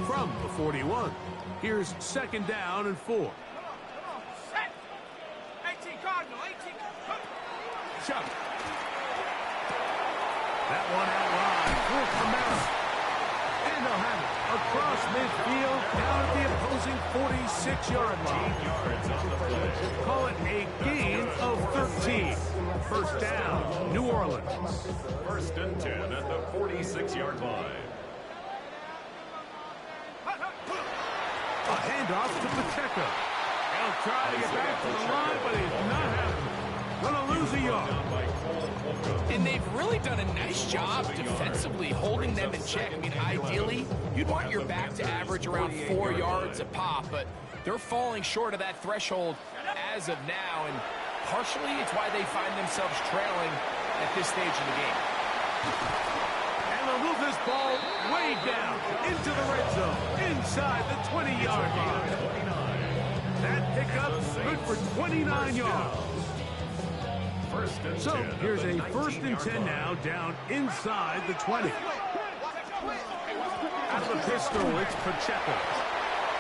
Speaker 3: From the 41, here's 2nd down and 4.
Speaker 6: Set. 18 Cardinal. 18.
Speaker 3: Shuck. That one out wide for Kamara. And they'll have it across midfield down at the opposing 46-yard line.
Speaker 4: 18 yards on the play.
Speaker 3: Call it a gain of 13. 1st down, New Orleans.
Speaker 4: 1st and 10 at the 46-yard line.
Speaker 3: A handoff to Pacheco. He'll try to get back to the line, but he's not happening. Gonna lose a yard.
Speaker 5: And they've really done a nice job defensively holding them in check. I mean, ideally, you'd want your back to average around 4 yards a pop, but they're falling short of that threshold as of now, and partially it's why they find themselves trailing at this stage of the game.
Speaker 3: And they'll move this ball way down into the red zone, inside the 20-yard line. That pickup good for 29 yards. So here's a 1st and 10 now, down inside the 20. Out of the pistol, it's Pacheco.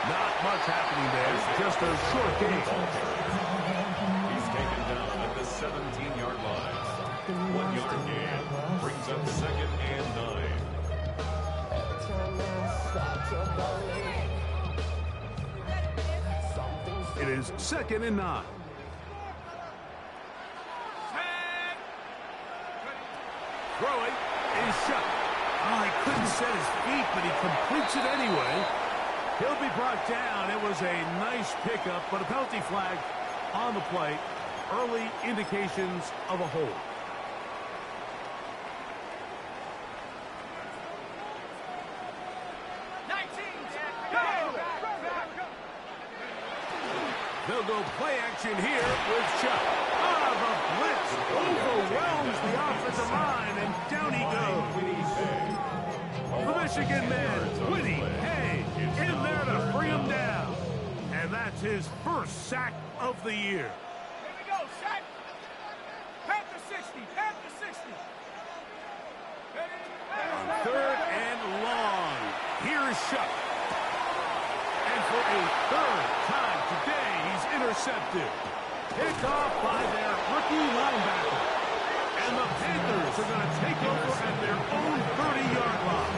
Speaker 3: Not much happening there, just a short gain.
Speaker 4: He's taken down at the 17-yard line. 1-yard gain. Brings up second and 9.
Speaker 3: It is second and 9. Throwing is shut. Oh, he couldn't set his feet, but he completes it anyway. He'll be brought down. It was a nice pickup, but a penalty flag on the play. Early indications of a hold. They'll go play action here with Chuck. Ah, the blitz overwhelms the offensive line, and down he goes. The Michigan man, Whitty Hay, in there to bring him down. And that's his first sack of the year.
Speaker 6: Here we go, sack. Panther 60, Panther 60.
Speaker 3: Third and long. Here's Chuck. And for a third time today, he's intercepted. Picked off by their rookie linebacker. And the Panthers are going to take over at their own 30-yard line.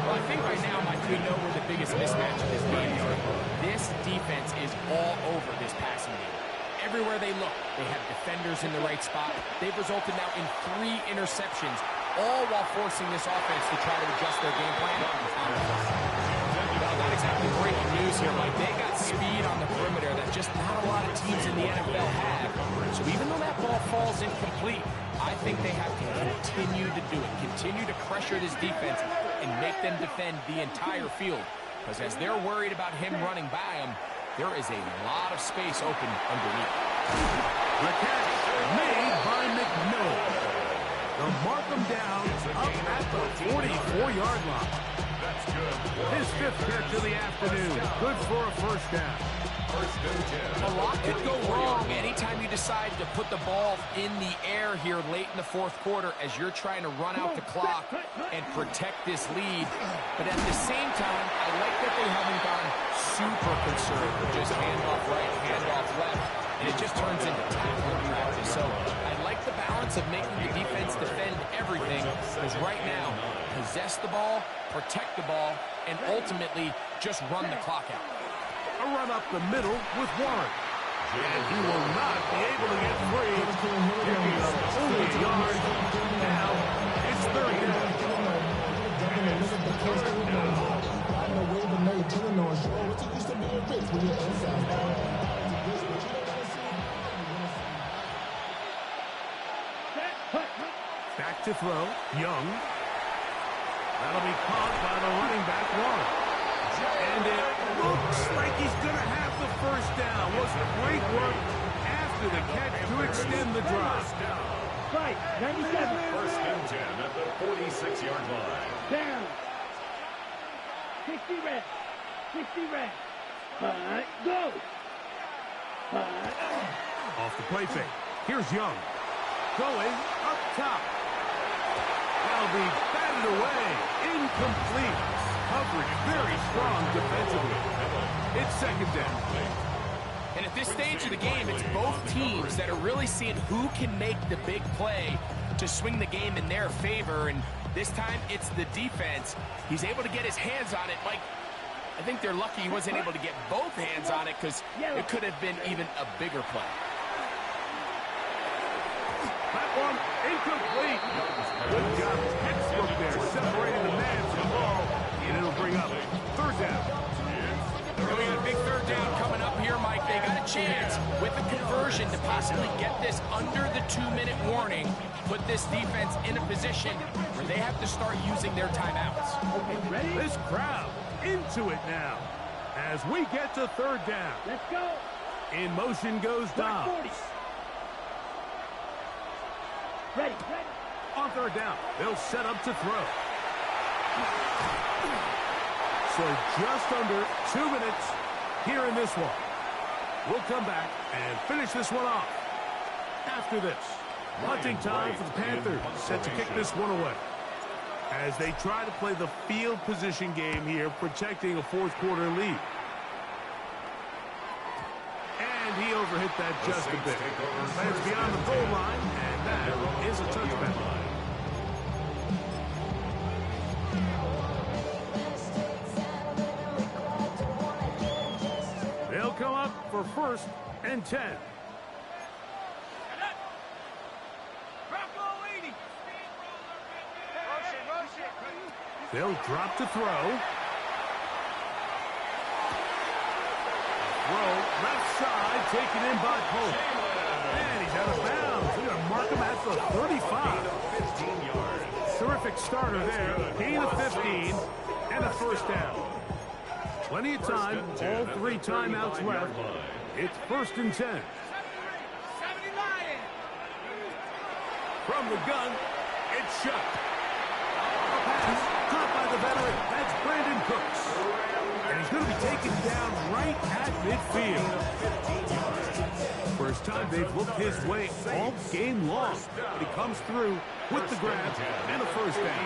Speaker 5: Well, I think right now, Mike, we know where the biggest mismatch of this game is. This defense is all over this passing game. Everywhere they look, they have defenders in the right spot. They've resulted now in 3 interceptions, all while forcing this offense to try to adjust their game plan. Well, not exactly breaking news here, Mike. They got speed on the perimeter that just not a lot of teams in the NFL have. So even though that ball falls incomplete, I think they have to continue to do it, continue to pressure this defense and make them defend the entire field. Because as they're worried about him running by them, there is a lot of space open underneath.
Speaker 3: The catch made by McMillan. They'll mark him down up at the 44-yard line. His 5th catch of the afternoon. Good for a first down.
Speaker 5: A lot could go wrong anytime you decide to put the ball in the air here late in the 4th quarter as you're trying to run out the clock and protect this lead. But at the same time, I like that they haven't gone super conservative. Just handoff right, handoff left, and it just turns into tackling practice. So I like the balance of making the defense defend everything, because right now, possess the ball, protect the ball, and ultimately just run the clock out.
Speaker 3: A run up the middle with Warren. And he will not be able to get free. Picking up only a yard. Now it's 3rd Back to throw. Young. That'll be caught by the running back, Warren. And it looks like he's going to have the first down. Was great work after the catch to extend the drive.
Speaker 6: Right, 97.
Speaker 4: First and 10 at the 46-yard line.
Speaker 6: Down. 60 red. 60 red. Go.
Speaker 3: Off the play fake. Here's Young. Going up top. That'll be batted away. Incomplete. Coverage very strong defensively. It's 2nd down.
Speaker 5: And at this stage of the game, it's both teams that are really seeing who can make the big play to swing the game in their favor. And this time, it's the defense. He's able to get his hands on it. Mike, I think they're lucky he wasn't able to get both hands on it, because it could have been even a bigger play.
Speaker 3: That one incomplete. Good job. Textbook there, separating the man from the ball. And it'll bring up 3rd down.
Speaker 5: We got a big 3rd down coming up here, Mike. They got a chance with a conversion to possibly get this under the 2-minute warning, put this defense in a position where they have to start using their timeouts.
Speaker 6: Okay, ready?
Speaker 3: This crowd into it now as we get to 3rd down.
Speaker 6: Let's go.
Speaker 3: In motion goes Dobbs.
Speaker 6: 40. Ready.
Speaker 3: On 3rd down, they'll set up to throw. So just under 2 minutes here in this one. We'll come back and finish this one off after this. Punting time for the Panthers, set to kick this one away as they try to play the field position game here, protecting a 4th quarter lead. And he overhit that just a bit. Lands beyond the goal line, and that is a touchback. They'll come up for 1st and 10. They'll drop to throw. Throw left side, taken in by Pope. And he's out of bounds. We're going to mark him at the 35.
Speaker 4: 15 yards.
Speaker 3: Terrific starter there. Gain of 15 and a 1st down. Plenty of time. All 3 timeouts left. It's 1st and 10. From the gun, it's shot. A pass caught by the veteran. That's Brandon Cooks. And he's going to be taken down right at midfield. First time they've looked his way all game long. But he comes through with the grab and a 1st down.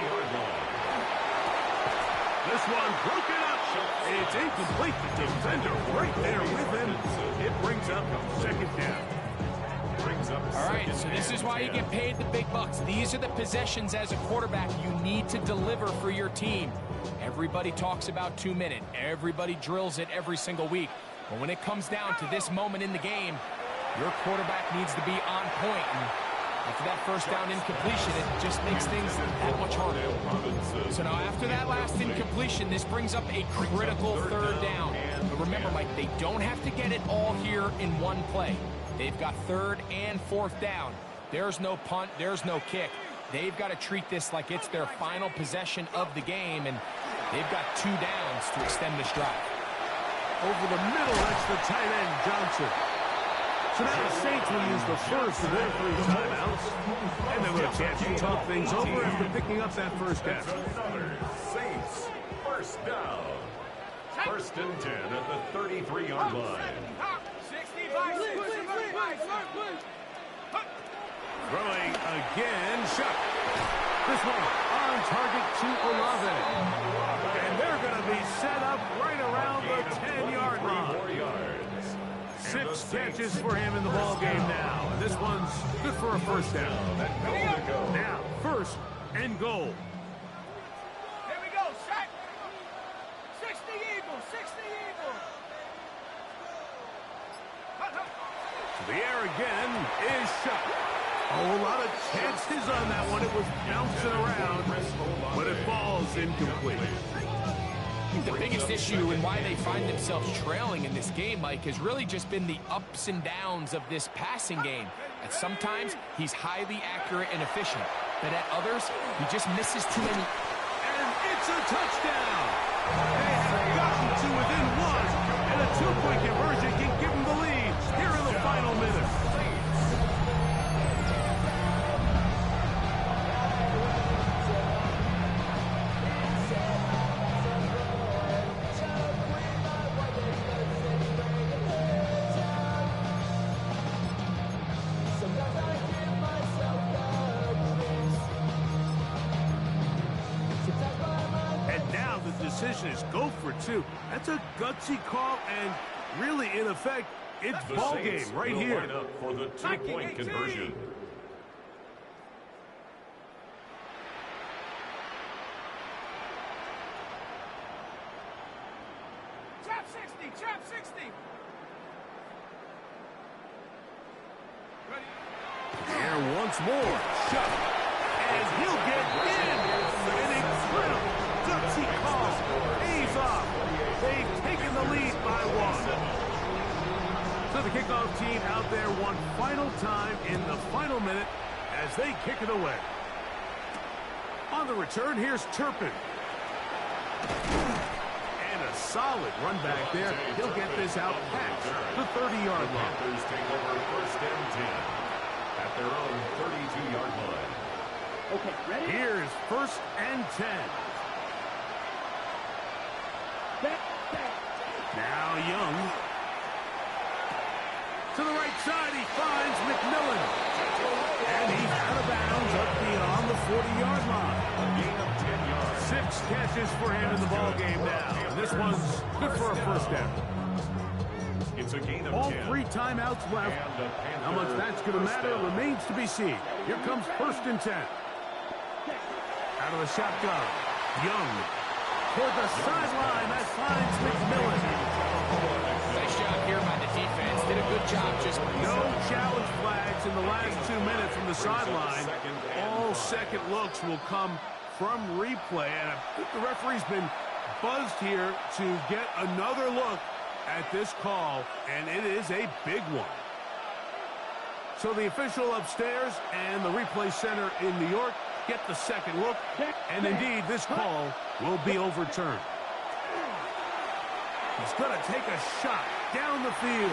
Speaker 3: This one broken up. It's incomplete. The defender right there with him. It brings up 2nd down.
Speaker 5: All right, so this is why you get paid the big bucks. These are the possessions as a quarterback you need to deliver for your team. Everybody talks about 2-minute. Everybody drills it every single week. But when it comes down to this moment in the game, your quarterback needs to be on point. And after that 1st down incompletion, it just makes things that much harder. So now after that last incompletion, this brings up a critical 3rd down. But remember, Mike, they don't have to get it all here in one play. They've got 3rd and 4th down. There's no punt. There's no kick. They've got to treat this like it's their final possession of the game, and they've got 2 downs to extend this drive.
Speaker 3: Over the middle, that's the tight end, Johnson. So now the Saints will use the first of their 3 timeouts, and then with a chance to talk things over after picking up that 1st down.
Speaker 4: Saints, 1st down. 1st and 10 at the 33-yard line.
Speaker 3: Throwing again, shot. This one on target to Olave. And they're going to be set up right around the 10-yard line. 6 catches for him in the ball game now. And this one's good for a 1st down. Now, 1st and goal.
Speaker 6: Here we go, set. 60 Eagles, 60 Eagles.
Speaker 3: The air again is shot. Oh, a lot of chances on that one. It was bouncing around, but it falls incomplete.
Speaker 5: I think the biggest issue and why they find themselves trailing in this game, Mike, has really just been the ups and downs of this passing game. At sometimes, he's highly accurate and efficient, but at others, he just misses too many.
Speaker 3: And it's a touchdown. They have gotten to within 1, and a 2-point conversion can give them the lead here in the final minute. Decision is go for 2. That's a gutsy call, and really, in effect, it's ball game right here.
Speaker 4: Line up for the 2-point conversion.
Speaker 6: Trap 60, trap 60. Ready?
Speaker 3: There once more. Shot. And he'll get in. An incredible gutsy call. Pays off. They've taken the lead by 1. So the kickoff team out there one final time in the final minute as they kick it away. On the return, here's Turpin. And a solid run back there. He'll get this out past the 30-yard line.
Speaker 4: Panthers take over 1st and 10 at their own 32-yard line.
Speaker 6: Okay, ready?
Speaker 3: Here's 1st and 10. Now Young. To the right side, he finds McMillan. And he's out of bounds up beyond the 40-yard line.
Speaker 4: A gain of 10 yards.
Speaker 3: 6 catches for him in the ball game now. And this one's good for a 1st down.
Speaker 4: It's a gain of
Speaker 3: All
Speaker 4: 10.
Speaker 3: 3 timeouts left.
Speaker 4: And the
Speaker 3: How much
Speaker 4: Panther
Speaker 3: that's going to
Speaker 4: first
Speaker 3: matter
Speaker 4: down.
Speaker 3: remains to be seen. Here comes 1st and 10. Out of the shotgun. Young. Toward the sideline. That finds McMillan.
Speaker 5: Nice job here by the defense. Did a good job just...
Speaker 3: No challenge flags in the last 2 minutes from the sideline. All second looks will come from replay. And I think the referee's been buzzed here to get another look at this call, and it is a big one. So the official upstairs and the replay center in New York get the second look, and indeed this call will be overturned. He's going to take a shot down the field.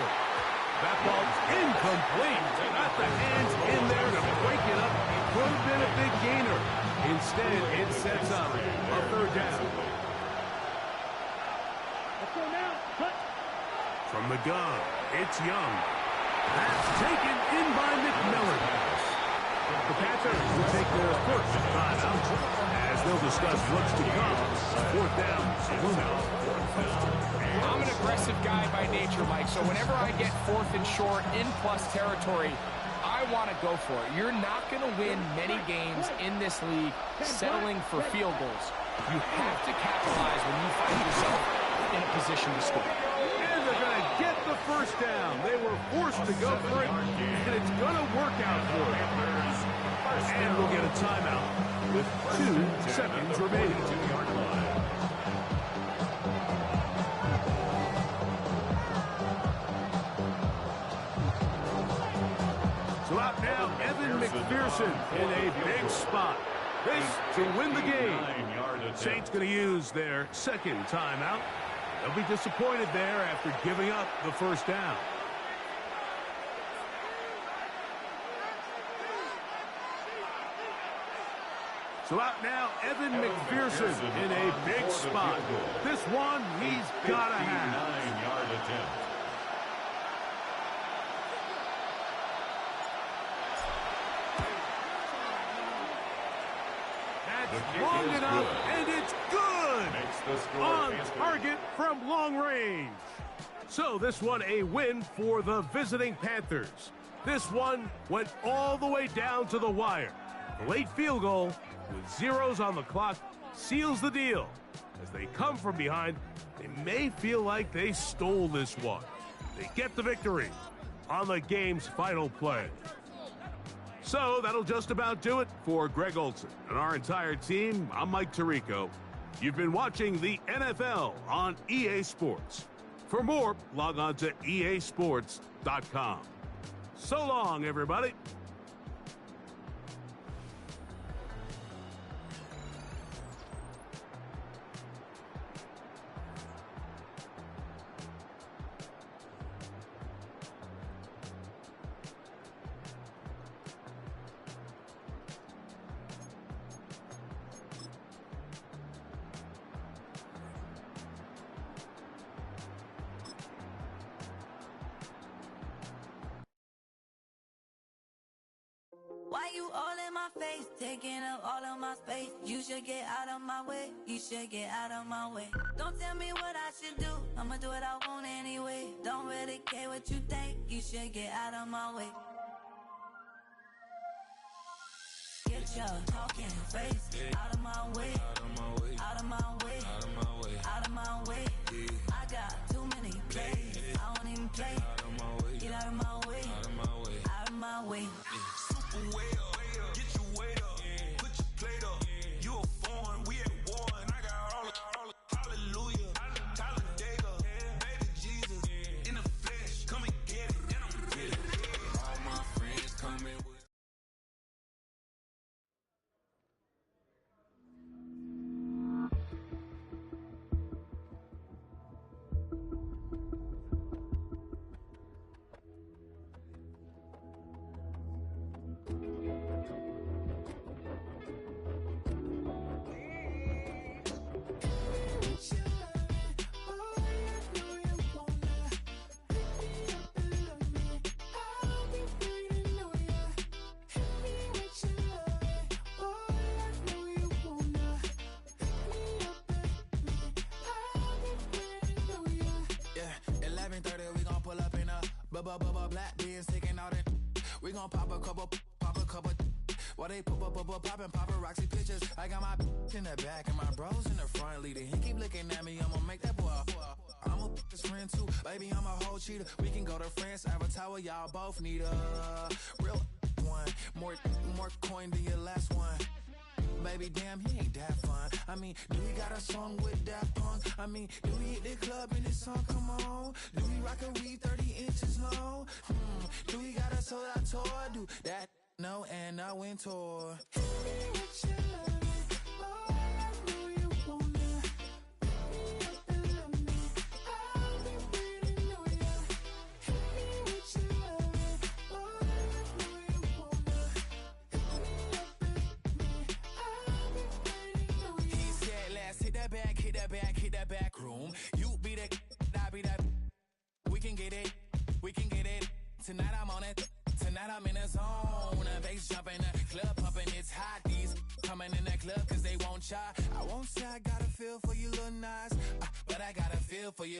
Speaker 3: That ball's incomplete. Got the hands in there to break it up. Could have been a big gainer. Instead, it sets up a 3rd down. From the gun, it's Young. That's taken in by McMillan. The Panthers will take their 1st timeout as they'll discuss what's to come. 4th down, who knows?
Speaker 5: I'm an aggressive guy by nature, Mike, so whenever I get 4th and short in plus territory, I want to go for it. You're not going to win many games in this league settling for field goals. You have to capitalize when you find yourself in a position to score.
Speaker 3: And they're going to get the 1st down. They were forced to go for it, and it's going to work out for them. And we'll get a timeout with 2 seconds remaining. So out now, Evan McPherson in a big spot. This to win the game. Saints going to use their 2nd timeout. They'll be disappointed there after giving up the 1st down. So out now, Evan McPherson in a big spot. This one he's got to have.
Speaker 4: 59-yard attempt.
Speaker 3: That's long enough, and it's good.
Speaker 4: Makes the score
Speaker 3: On
Speaker 4: Panther.
Speaker 3: target from long range. So this one a win for the visiting Panthers. This one went all the way down to the wire. The late field goal with zeros on the clock seals the deal. As they come from behind, they may feel like they stole this one. They get the victory on the game's final play. So that'll just about do it for Greg Olson and our entire team. I'm Mike Tirico. You've been watching the NFL on EA Sports. For more, log on to easports.com. So long, everybody.
Speaker 7: Why you all in my face, taking up all of my space? You should get out of my way, you should get out of my way. Don't tell me what I should do, I'ma do what I want anyway. Don't really care what you think, you should get out of my way. Get your talking face out of my way, out of my way, out of my way, out of my way, out of my way. I got too many plays, I don't even play. Get out of my way, out of my way, out of my way.
Speaker 8: Way up, get your weight up, put your plate up. You a foreign, we at war, and I got all the hallelujah, Talladega, baby Jesus, in the flesh, come and get it, and I'm with it. All my friends coming with.
Speaker 9: black beans taking all that. We gon' pop a couple. While they poppin' paparazzi pictures. I got my in the back and my bros in the front leader. He keep looking at me, I'ma make that boy. I'm a his friend too, baby, I'm a whole cheater. We can go to France, Avatar, y'all both need a real one. More coin than your last one. Baby, damn, he ain't that fun. I mean, do we got a song with that punk? I mean, do we hit the club in this song? Come on. Do we rock a weed 30 inches long? Do we got a sold out tour? Do that? No, and I went tour. Hit me with your loving, oh, I know you wanna. Pick me up and love me, I'll be waiting on ya. Hit me with your loving, oh, I know you wanna. Pick me up and love me, I'll be waiting on ya. He said, let's hit that back room. You be the, I be that. We can get it. Tonight I'm on it. Tonight I'm in a zone. A bass jumping, a club pumping, it's hot. These coming in the club cause they won't try. I won't say I got a feel for you, little Nas, but I got a feel for you.